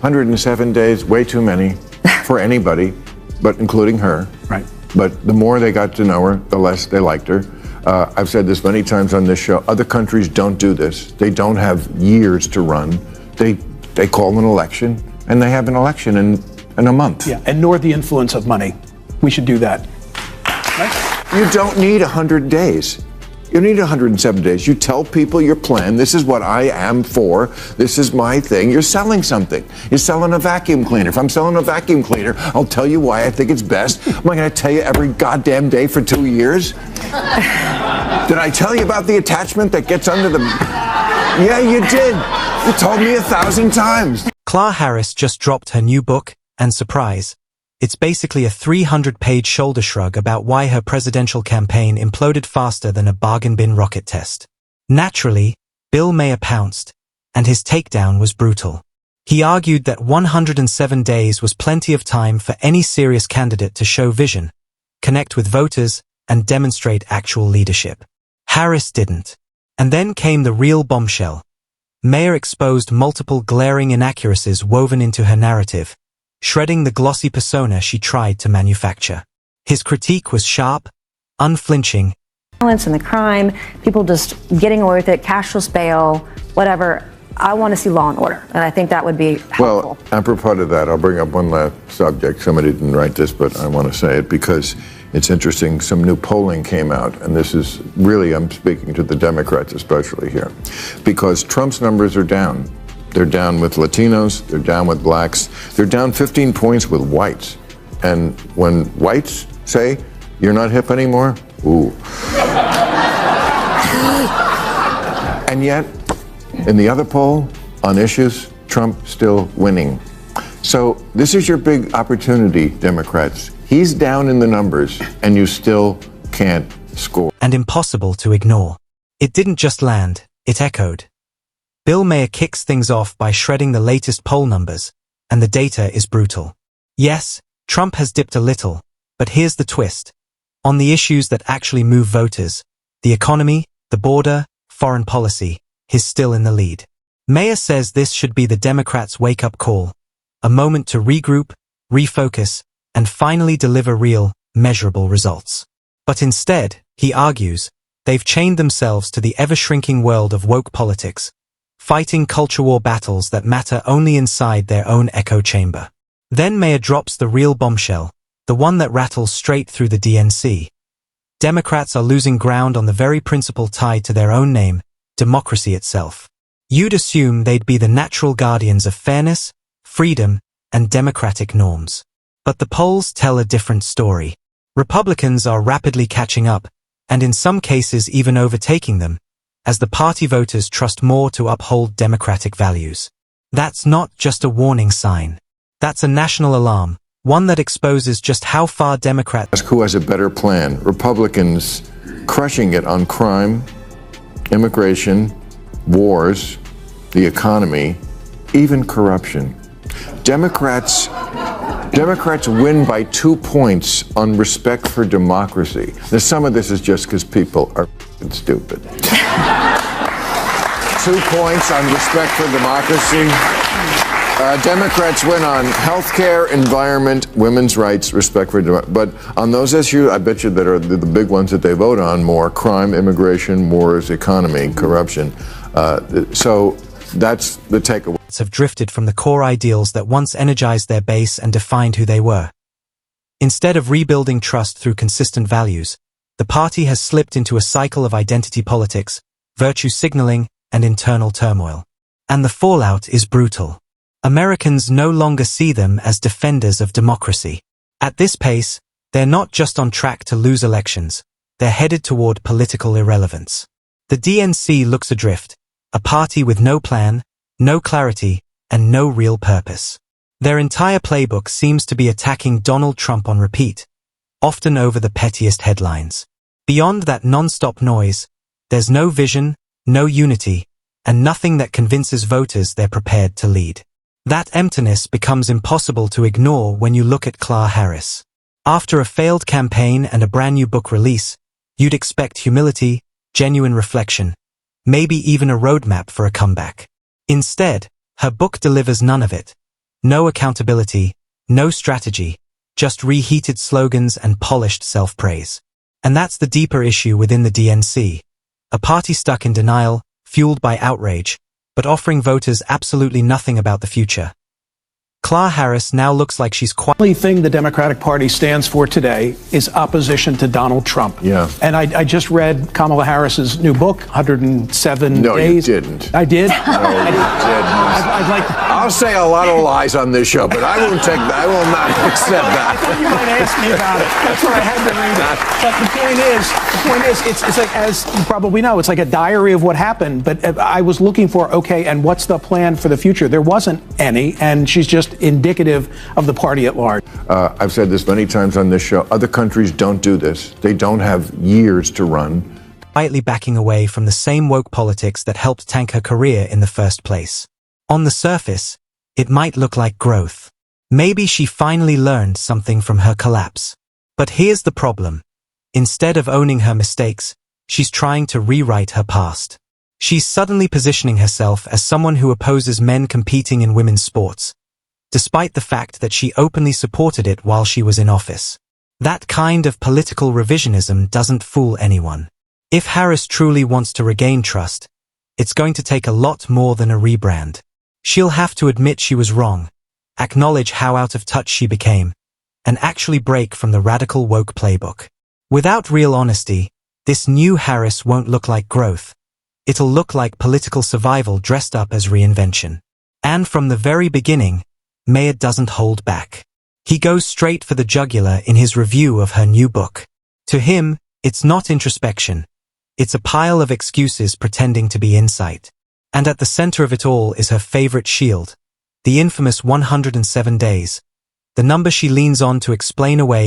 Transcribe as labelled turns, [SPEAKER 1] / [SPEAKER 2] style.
[SPEAKER 1] 107 days, way too many for anybody, but including her.
[SPEAKER 2] Right.
[SPEAKER 1] But the more they got to know her, the less they liked her. I've said this many times on this show. Other countries don't do this. They don't have years to run. They call an election, and they have an election in a month.
[SPEAKER 2] Yeah, and nor the influence of money. We should do that. Right?
[SPEAKER 1] You don't need 100 days. You need 107 days. You tell people your plan. This is what I am for. This is my thing. You're selling something. You're selling a vacuum cleaner. If I'm selling a vacuum cleaner, I'll tell you why I think it's best. Am I going to tell you every goddamn day for 2 years? Did I tell you about the attachment that gets under the... Yeah, you did. You told me 1,000 times.
[SPEAKER 3] Kamala Harris just dropped her new book, and surprise, it's basically a 300-page shoulder shrug about why her presidential campaign imploded faster than a bargain bin rocket test. Naturally, Bill Maher pounced, and his takedown was brutal. He argued that 107 days was plenty of time for any serious candidate to show vision, connect with voters, and demonstrate actual leadership. Harris didn't. And then came the real bombshell. Maher exposed multiple glaring inaccuracies woven into her narrative, shredding the glossy persona she tried to manufacture. His critique was sharp, unflinching.
[SPEAKER 4] Violence and the crime, people just getting away with it, cashless bail, whatever. I want to see law and order, and I think that would be helpful.
[SPEAKER 1] Well, apropos of that, I'll bring up one last subject. Somebody didn't write this, but I want to say it because it's interesting. Some new polling came out, and this is really, I'm speaking to the Democrats especially here, because Trump's numbers are down. They're down with Latinos, they're down with blacks, they're down 15 points with whites. And when whites say, you're not hip anymore, ooh. And yet, in the other poll, on issues, Trump still winning. So this is your big opportunity, Democrats. He's down in the numbers, and you still can't score.
[SPEAKER 3] And impossible to ignore. It didn't just land, it echoed. Bill Maher kicks things off by shredding the latest poll numbers, and the data is brutal. Yes, Trump has dipped a little, but here's the twist. On the issues that actually move voters, the economy, the border, foreign policy, he's still in the lead. Maher says this should be the Democrats' wake-up call, a moment to regroup, refocus, and finally deliver real, measurable results. But instead, he argues, they've chained themselves to the ever-shrinking world of woke politics, fighting culture war battles that matter only inside their own echo chamber. Then Maher drops the real bombshell, the one that rattles straight through the DNC. Democrats are losing ground on the very principle tied to their own name, democracy itself. You'd assume they'd be the natural guardians of fairness, freedom, and democratic norms. But the polls tell a different story. Republicans are rapidly catching up, and in some cases even overtaking them, as the party voters trust more to uphold democratic values. That's not just a warning sign. That's a national alarm, one that exposes just how far Democrats...
[SPEAKER 1] Ask who has a better plan. Republicans crushing it on crime, immigration, wars, the economy, even corruption. Democrats win by 2 points on respect for democracy. Now, some of this is just because people are stupid. 2 points on respect for democracy. Democrats win on healthcare, environment, women's rights, respect for democracy. But on those issues, I bet you that are the big ones that they vote on more: crime, immigration, wars, economy, corruption. So that's the takeaway.
[SPEAKER 3] Have drifted from the core ideals that once energized their base and defined who they were. Instead of rebuilding trust through consistent values, the party has slipped into a cycle of identity politics, virtue signaling, and internal turmoil. And the fallout is brutal. Americans no longer see them as defenders of democracy. At this pace, they're not just on track to lose elections, they're headed toward political irrelevance. The DNC looks adrift, a party with no plan, no clarity, and no real purpose. Their entire playbook seems to be attacking Donald Trump on repeat, often over the pettiest headlines. Beyond that non-stop noise, there's no vision, no unity, and nothing that convinces voters they're prepared to lead. That emptiness becomes impossible to ignore when you look at Kamala Harris. After a failed campaign and a brand new book release, you'd expect humility, genuine reflection, maybe even a roadmap for a comeback. Instead, her book delivers none of it. No accountability, no strategy, just reheated slogans and polished self-praise. And that's the deeper issue within the DNC. A party stuck in denial, fueled by outrage, but offering voters absolutely nothing about the future. Kamala Harris now looks like she's
[SPEAKER 2] The only thing the Democratic Party stands for today is opposition to Donald Trump.
[SPEAKER 1] Yeah.
[SPEAKER 2] And I just read Kamala Harris's new book, 107
[SPEAKER 1] No,
[SPEAKER 2] Days.
[SPEAKER 1] you didn't.
[SPEAKER 2] I did?
[SPEAKER 1] No, you didn't.
[SPEAKER 2] I'd like to...
[SPEAKER 1] I'll say a lot of lies on this show, but I won't take that. I will not accept
[SPEAKER 2] I thought
[SPEAKER 1] that.
[SPEAKER 2] you might ask me about it. That's why I had to read it. But the point is, it's like, as you probably know, it's like a diary of what happened. But I was looking for, okay, and what's the plan for the future? There wasn't any, and she's just indicative of the party at large.
[SPEAKER 1] I've said this many times on this show. Other countries don't do this. They don't have years to run.
[SPEAKER 3] quietly backing away from the same woke politics that helped tank her career in the first place. On the surface, it might look like growth. Maybe she finally learned something from her collapse. But here's the problem. Instead of owning her mistakes, she's trying to rewrite her past. She's suddenly positioning herself as someone who opposes men competing in women's sports, despite the fact that she openly supported it while she was in office. That kind of political revisionism doesn't fool anyone. If Harris truly wants to regain trust, it's going to take a lot more than a rebrand. She'll have to admit she was wrong, acknowledge how out of touch she became, and actually break from the radical woke playbook. Without real honesty, this new Harris won't look like growth. It'll look like political survival dressed up as reinvention. And from the very beginning, Maher doesn't hold back. He goes straight for the jugular in his review of her new book. To him, it's not introspection. It's a pile of excuses pretending to be insight. And at the center of it all is her favorite shield, the infamous 107 days, the number she leans on to explain away